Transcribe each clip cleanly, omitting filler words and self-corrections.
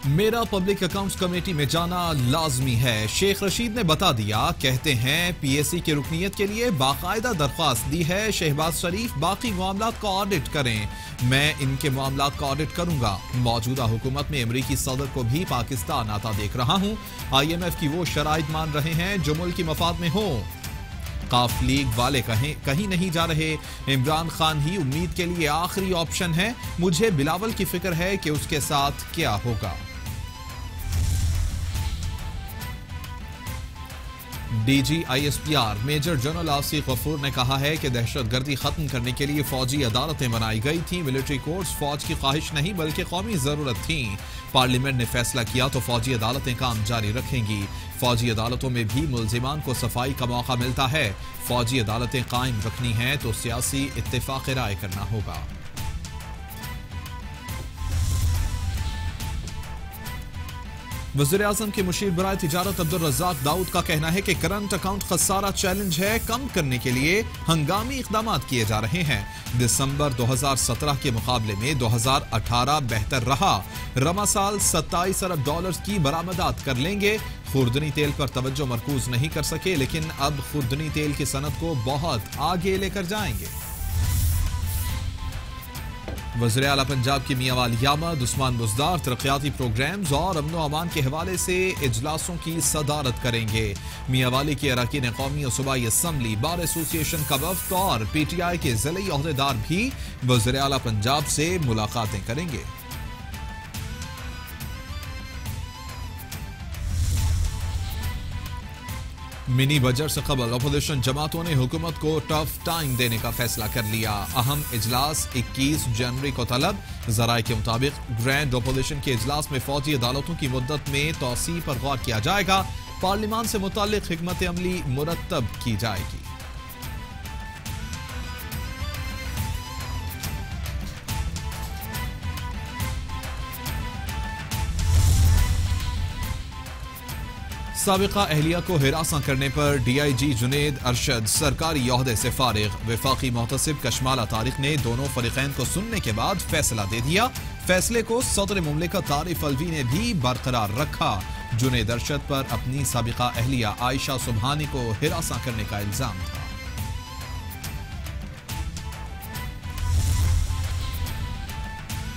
मेरा public accounts committee में जाना लाजमी है, शेख रशीद ने बता दिया। कहते हैं पीएससी की रुकनीत के लिए बाकायदा दरख्वास्त दी है। शहबाज शरीफ बाकी मामलात का ऑडिट करें, मैं इनके मामलात का ऑडिट करूंगा। मौजूदा हुकूमत में अमरीकी सदर को भी पाकिस्तान आता देख रहा हूं। IMF की वो शराइत मान रहे हैं जो मुल्क की मफाद में हो। काफ लीग वाले कहीं नहीं जा रहे। इमरान खान ही उम्मीद के लिए आखिरी ऑप्शन है। मुझे बिलावल की फिक्र है कि उसके साथ क्या होगा। DG ISPR major general Asif Ghafoor ने कहा है कि दहशतगर्दी खत्म करने के लिए फौजी अदालतें बनाई गई थी। मिलिट्री कोर्ट्स फौज की ख्वाहिश नहीं बल्कि कौमी जरूरत थी। पार्लियामेंट ने फैसला किया तो फौजी अदालतें काम जारी रखेंगी। फौजी अदालतों में भी मुल्जिमान को सफाई का मौका मिलता है। फौजी अदालतें कायम रखनी हैं तो सियासी इत्तेफाक राय करना होगा। वज़ीर-ए-आज़म के मुशीर बराए तिजारत अब्दुल रज़्ज़ाक दाऊद का कहना है कि करंट अकाउंट खसारा चैलेंज है, कम करने के लिए हंगामी इक़दाम किए जा रहे हैं। दिसंबर 2017 के मुकाबले में 2018 बेहतर रहा। रमा साल $27 अरब की बरामदात कर लेंगे। खुर्दनी तेल पर तवज्जो मरकूज नहीं कर सके, लेकिन अब खुर्दनी तेल की सनत को बहुत आगे लेकर जाएंगे। वज़ीर आला पंजाब की मियां वाली अहमद उस्मान बुज़दार तरक्याती प्रोग्राम्स और अमन व अमान के हवाले से इजलासों की सदारत करेंगे। मियां वाली के अरकान कौमी और सूबाई असम्बली, बार एसोसिएशन का वफ्द और PTI के ज़िली ओहदेदार भी वज़ीर आला पंजाब से मुलाकातें करेंगे। मिनी बजट से कबल अपोजिशन जमातों ने हुकूमत को टफ टाइम देने का फैसला कर लिया। अहम इजलास 21 जनवरी को तलब। जराये के मुताबिक ग्रैंड अपोजिशन के इजलास में फौजी अदालतों की मुद्दत में तौसी पर गौर किया जाएगा। पार्लियामान से मुताल्लिक हिकमत अमली मुरतब की जाएगी। साबिका अहलिया को हिरासा करने पर DIG जुनेद अरशद सरकारी ओहदे से फारिग। वफाकी मोहतसिब कशमाला तारिक ने दोनों फरीकैन को सुनने के बाद फैसला दे दिया। फैसले को सदर मुमलिकत तारिफ अलवी ने भी बरकरार रखा। जुनेद अरशद पर अपनी साबिका अहलिया आयशा सुबहानी को हिरासा करने का इल्जाम था।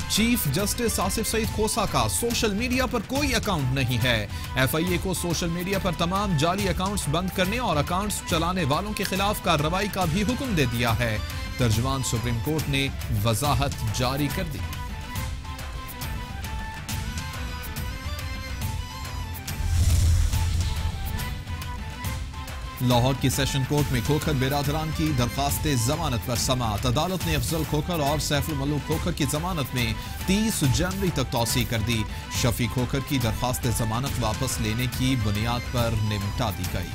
चीफ जस्टिस आसिफ सईद खोसा का सोशल मीडिया पर कोई अकाउंट नहीं है। FIA को सोशल मीडिया पर तमाम जाली अकाउंट्स बंद करने और अकाउंट्स चलाने वालों के खिलाफ कार्रवाई का भी हुक्म दे दिया है। तर्जुमान सुप्रीम कोर्ट ने वजाहत जारी कर दी। लाहौर की सेशन कोर्ट में खोखर बिरादरान की दरख्वास्त जमानत पर समाअत। अदालत ने अफजल खोखर और सैफुल मलूक खोखर की जमानत में 30 जनवरी तक तौसी कर दी। शफी खोखर की दरख्वास्त जमानत वापस लेने की बुनियाद पर निपटा दी गई।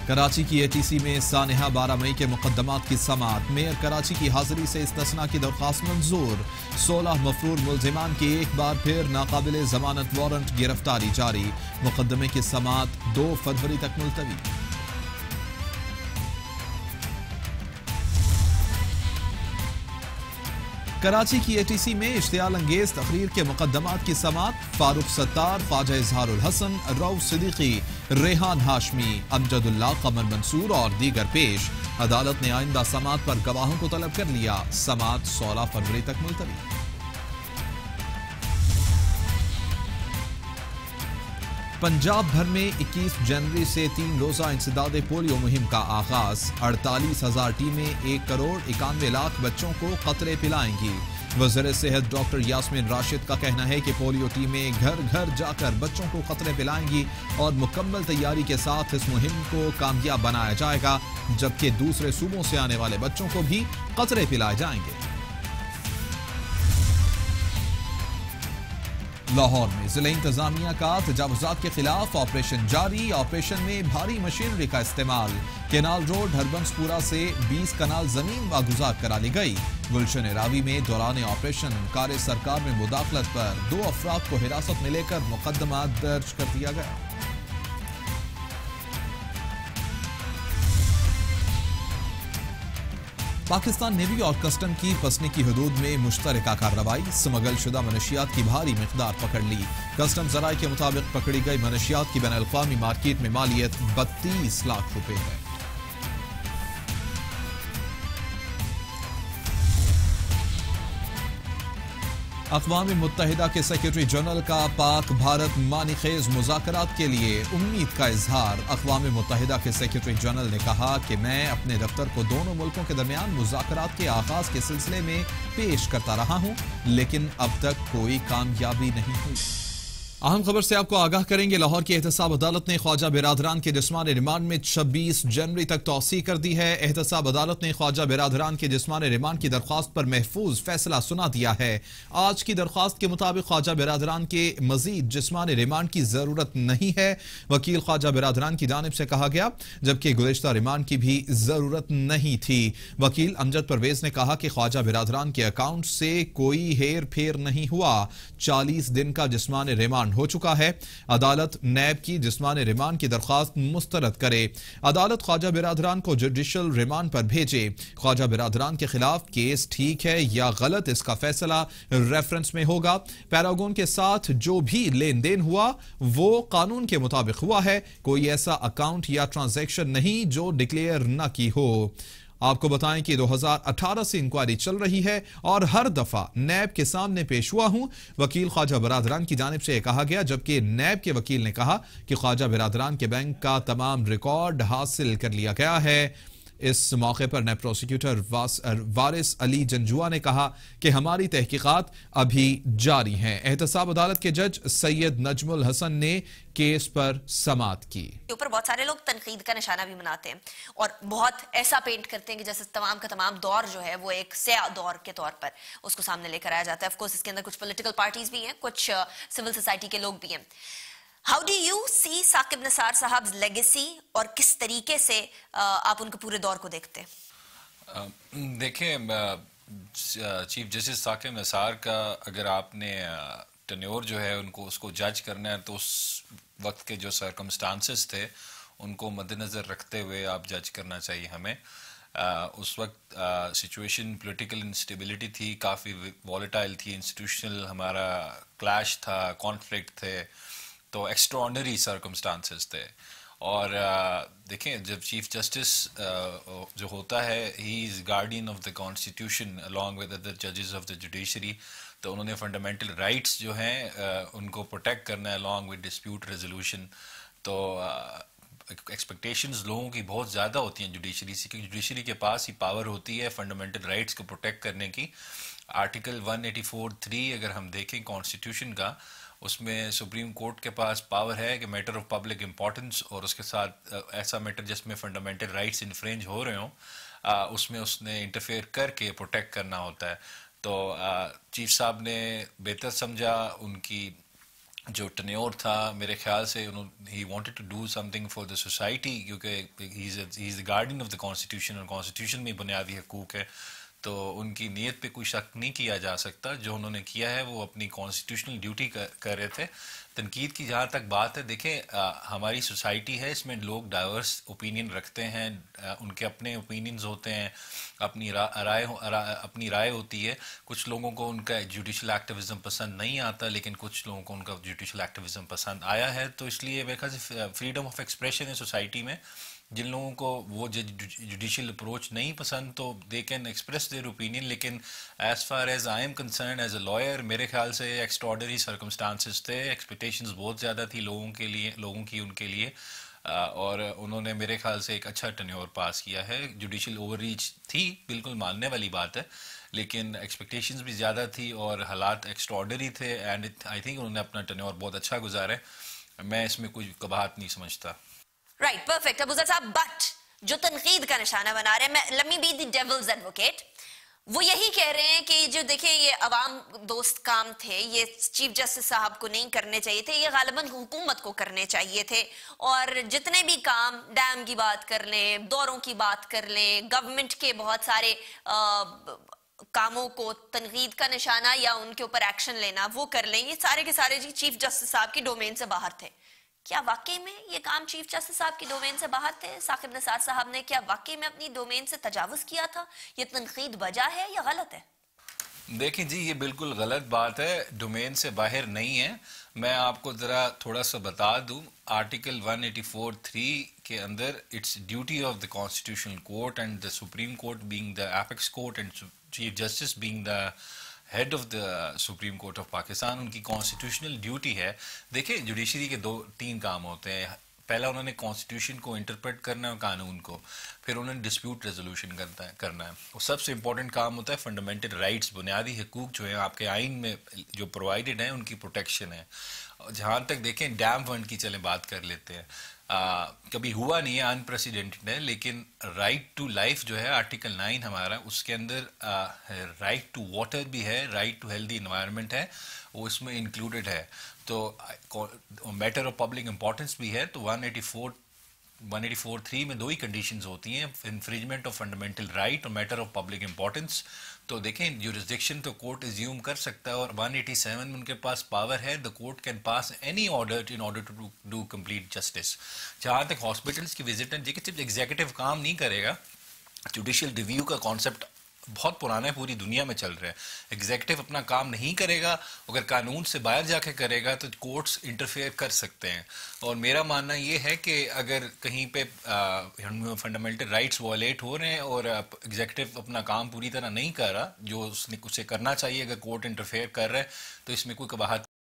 कराची की ATC में सानिहा 12 मई के मुकदमात की समाअत। मेयर कराची की हाजिरी से इस्तिस्ना की दरख्वास्त मंजूर। 16 मफरूर मुल्जिमान की एक बार फिर नाकाबिले जमानत वारंट गिरफ्तारी जारी। मुकदमे की समाअत 2 फरवरी तक मुलतवी। कराची की ATC में इश्तियाल अंगेज तकरीर के मुकदमात की समाअत। फारूक सत्तार, ख्वाजा इजहारुल हसन, रऊफ सिद्दीकी, रेहान हाशमी, अमजदुल्लाह, कमर मंसूर और दीगर पेश। अदालत ने आइंदा समाअत पर गवाहों को तलब कर लिया। समाअत 16 फरवरी तक मुलतवी। पंजाब भर में 21 जनवरी से 3 रोजा इंसदाद पोलियो मुहिम का आगाज। 48,000 टीमें 1,91,00,000 बच्चों को कतरे पिलाएंगी। वज़ीर सेहत डॉक्टर यास्मीन राशिद का कहना है कि पोलियो टीमें घर घर जाकर बच्चों को कतरे पिलाएंगी और मुकम्मल तैयारी के साथ इस मुहिम को कामयाब बनाया जाएगा, जबकि दूसरे सूबों से आने वाले बच्चों को भी कतरे पिलाए जाएंगे। लाहौर में जिला इंतजामिया का तजावुजात के खिलाफ ऑपरेशन जारी। ऑपरेशन में भारी मशीनरी का इस्तेमाल। केनाल रोड हरबंसपुरा से 20 कनाल जमीन वागुजार करा ली गई। गुलशन रावी में दौरान ऑपरेशन कार सरकार में मुदाखलत पर 2 अफराद को हिरासत में लेकर मुकदमा दर्ज कर दिया गया। पाकिस्तान नेवी और कस्टम की पसनी की हदूद में मुश्तरका कार्रवाई, स्मगल शुदा मनशियात की भारी मिकदार पकड़ ली। कस्टम जराये के मुताबिक पकड़ी गई मनशियात की बैन अल-अक़वामी मार्केट में मालियत 32 लाख रुपए है। अक़वाम मुत्तहिदा के सेक्रेटरी जनरल का पाक भारत मानीखेज मुज़ाकरात के लिए उम्मीद का इजहार। अक़वाम मुत्तहिदा के सेक्रेटरी जनरल ने कहा कि मैं अपने दफ्तर को दोनों मुल्कों के दरमियान मुज़ाकरात के आगाज के सिलसिले में पेश करता रहा हूँ, लेकिन अब तक कोई कामयाबी नहीं हुई। अहम खबर से आपको आगाह करेंगे। लाहौर की एहतसाब अदालत ने ख्वाजा बिरादरान के जिस्मानी रिमांड में 26 जनवरी तक तौसी कर दी है। एहतसाब अदालत ने ख्वाजा बिरादरान के जिस्मानी रिमांड की दरख्वास्त पर महफूज फैसला सुना दिया है। आज की दरख्वास्त के मुताबिक ख्वाजा बिरादरान के मजीद जिस्मानी रिमांड की जरूरत नहीं है। वकील ख्वाजा बिरादरान की जानिब से कहा गया, जबकि गुज़िश्ता रिमांड की भी जरूरत नहीं थी। वकील अमजद परवेज ने कहा कि ख्वाजा बिरादरान के अकाउंट से कोई हेर फेर नहीं हुआ। 40 दिन का जिस्मानी रिमांड हो चुका है। अदालत नैब की जिस्मानी रिमांड की दरख्वास्त मुस्तरद करे। अदालत ख्वाजा बिरादरान को जुडिशल रिमांड पर भेजे। ख्वाजा बिरादरान के खिलाफ केस ठीक है या गलत, इसका फैसला रेफरेंस में होगा। पैरागोन के साथ जो भी लेन देन हुआ वो कानून के मुताबिक हुआ है। कोई ऐसा अकाउंट या ट्रांजैक्शन नहीं जो डिक्लेयर न की हो। आपको बताएं कि 2018 से इंक्वायरी चल रही है और हर दफा नैब के सामने पेश हुआ हूं। वकील ख्वाजा बिरादरान की जानिब से कहा गया, जबकि नैब के वकील ने कहा कि ख्वाजा बिरादरान के बैंक का तमाम रिकॉर्ड हासिल कर लिया गया है। इस मौके पर नैब प्रोसिक्यूटर वारिस अली जंजुआ ने कहा कि हमारी तहकीकात अभी जारी हैं। एहतसाब अदालत के जज सैयद नजमुल हसन ने केस पर समाअत की। ऊपर बहुत सारे लोग तनकीद का निशाना भी बनाते हैं और बहुत ऐसा पेंट करते हैं कि जैसे तमाम का तमाम दौर जो है वो एक स्याह दौर के तौर पर उसको सामने लेकर आया जाता है। ऑफ कोर्स इसके अंदर कुछ पॉलिटिकल पार्टीज भी हैं, कुछ सिविल सोसाइटी के लोग भी हैं। How do you see Saqib Nisar साहब लेगेसी और किस तरीके से आप उनके पूरे दौर को देखते हैं? देखें, चीफ जस्टिस साकिब निसार का अगर आपने टेन्योर जो है उनको उसको जज करना है तो उस वक्त के जो सर्कमस्टांसेस थे उनको मद्देनज़र रखते हुए आप जज करना चाहिए हमें। उस वक्त सिचुएशन पॉलिटिकल इंस्टेबिलिटी थी, काफ़ी वॉलेटाइल थी, इंस्टीट्यूशनल हमारा क्लैश था, कॉन्फ्लिक्ट थे, तो एक्स्ट्राऑर्डिनरी सर्कमस्टांसेस थे। और देखें, जब चीफ जस्टिस जो होता है he is guardian of the constitution along with other जजेस ऑफ द जुडिशरी, तो उन्होंने फंडामेंटल राइट्स जो हैं उनको प्रोटेक्ट करना है अलॉन्ग विद डिस्प्यूट रेजोल्यूशन। तो एक्सपेक्टेशंस लोगों की बहुत ज़्यादा होती हैं जुडिशरी से, क्योंकि जुडिशरी के पास ही पावर होती है फंडामेंटल राइट्स को प्रोटेक्ट करने की। आर्टिकल 184(3) अगर हम देखें कॉन्स्टिट्यूशन का, उसमें सुप्रीम कोर्ट के पास पावर है कि मैटर ऑफ पब्लिक इंपॉर्टेंस और उसके साथ ऐसा मैटर जिसमें फंडामेंटल राइट्स इन्फ्रिंज हो रहे हों उसमें उसने इंटरफेयर करके प्रोटेक्ट करना होता है। तो चीफ साहब ने बेहतर समझा, उनकी जो टेन्योर था मेरे ख्याल से he wanted to do something for the society, क्योंकि he is the guardian of the constitution और कॉन्स्टिट्यूशन में बुनियादी हकूक़ है, तो उनकी नीयत पे कोई शक नहीं किया जा सकता। जो उन्होंने किया है वो अपनी कॉन्स्टिट्यूशनल ड्यूटी कर रहे थे। तनकीद की जहाँ तक बात है, देखें हमारी सोसाइटी है, इसमें लोग डाइवर्स ओपिनियन रखते हैं, उनके अपने ओपिनियंस होते हैं, अपनी राय होती है। कुछ लोगों को उनका जुडिशल एक्टिविज्म पसंद नहीं आता, लेकिन कुछ लोगों को उनका जुडिशल एक्टिविज्म पसंद आया है। तो इसलिए मेरे ख्याल से फ्रीडम ऑफ एक्सप्रेशन है सोसाइटी में। जिन लोगों को वो जुडिशियल अप्रोच नहीं पसंद तो they can express their opinion, लेकिन as far as I am concern as a lawyer, मेरे ख्याल से एक्स्ट्राऑर्डिनरी सर्कमस्टांसेस थे, एक्सपेक्टेशंस बहुत ज़्यादा थी लोगों की उनके लिए, और उन्होंने मेरे ख्याल से एक अच्छा टेन्योर पास किया है। जुडिशियल ओवररीच थी, बिल्कुल मानने वाली बात है, लेकिन एक्सपेक्टेशंस भी ज़्यादा थी और हालात एक्स्ट्राऑर्डिनरी थे, एंड आई थिंक उन्होंने अपना टेन्योर बहुत अच्छा गुजारा है। मैं इसमें कोई कबाहत नहीं समझता। राइट, परफेक्ट अबूजर साहब, बट जो तनकीद का निशाना बना रहे हैं, let me be the devil's advocate, वो यही कह रहे हैं कि जो देखिए ये अवाम दोस्त काम थे, ये चीफ जस्टिस साहब को नहीं करने चाहिए थे, ये गालिबन हुकूमत को करने चाहिए थे। और जितने भी काम, डैम की बात कर लें, दौरों की बात कर लें, गवर्नमेंट के बहुत सारे कामों को तनकीद का निशाना या उनके ऊपर एक्शन लेना वो कर लें, ये सारे के सारे जी चीफ जस्टिस साहब की डोमेन से बाहर थे। क्या वाकई में ये काम चीफ जस्टिस साहब की डोमेन से बाहर थे? साकिब निसार साहब ने क्या वाकई में अपनी डोमेन से तजावुज किया था? ये तनकीद वजह है या गलत है? देखिए जी, ये बिल्कुल गलत बात है, डोमेन से बाहर नहीं है। मैं आपको ज़रा थोड़ा सा बता दूं, आर्टिकल 184(3) के अंदर it's duty of the constitutional court and the supreme court being the apex court and chief justice being the head of the supreme court of Pakistan, उनकी कॉन्स्टिट्यूशनल ड्यूटी है। देखिए, जुडिशरी के 2-3 काम होते हैं। पहला, उन्होंने कॉन्स्टिट्यूशन को इंटरप्रेट करना है, कानून को, फिर उन्होंने डिस्प्यूट रेजोल्यूशन करना है। और सबसे इंपॉर्टेंट काम होता है फंडामेंटल राइट्स, बुनियादी हकूक जो है आपके आइन में जो प्रोवाइडेड है, उनकी प्रोटेक्शन है। जहाँ तक देखें, डैम फंड की चलें बात कर लेते हैं। कभी हुआ नहीं है, अनप्रेसिडेंटेड है, लेकिन राइट टू लाइफ जो है आर्टिकल 9 हमारा, उसके अंदर राइट टू वाटर भी है, राइट टू हेल्दी इन्वायरमेंट है, वो इसमें इंक्लूडेड है। तो मैटर ऑफ पब्लिक इंपॉर्टेंस भी है। तो 184(3) में 2 ही कंडीशंस होती हैं, इन्फ्रिंजमेंट ऑफ फंडामेंटल राइट और मैटर ऑफ पब्लिक इंपॉर्टेंस। तो देखें, ज्यूरिसडिक्शन तो कोर्ट एज्यूम कर सकता है, और 187 में उनके पास पावर है, the court can pass any order in order to do complete justice. जहाँ तक हॉस्पिटल्स की विजिट है, देखिए सिर्फ एग्जीक्यूटिव काम नहीं करेगा, जुडिशियल रिव्यू का कॉन्सेप्ट बहुत पुराना है, पूरी दुनिया में चल रहा है। एग्जीक्यूटिव अपना काम नहीं करेगा, अगर कानून से बाहर जाके करेगा तो कोर्ट्स इंटरफेयर कर सकते हैं। और मेरा मानना ये है कि अगर कहीं पे फंडामेंटल राइट्स वॉयलेट हो रहे हैं और एग्जीक्यूटिव अपना काम पूरी तरह नहीं कर रहा जो उसे करना चाहिए, अगर कोर्ट इंटरफेयर कर रहा है, तो इसमें कोई कबाहत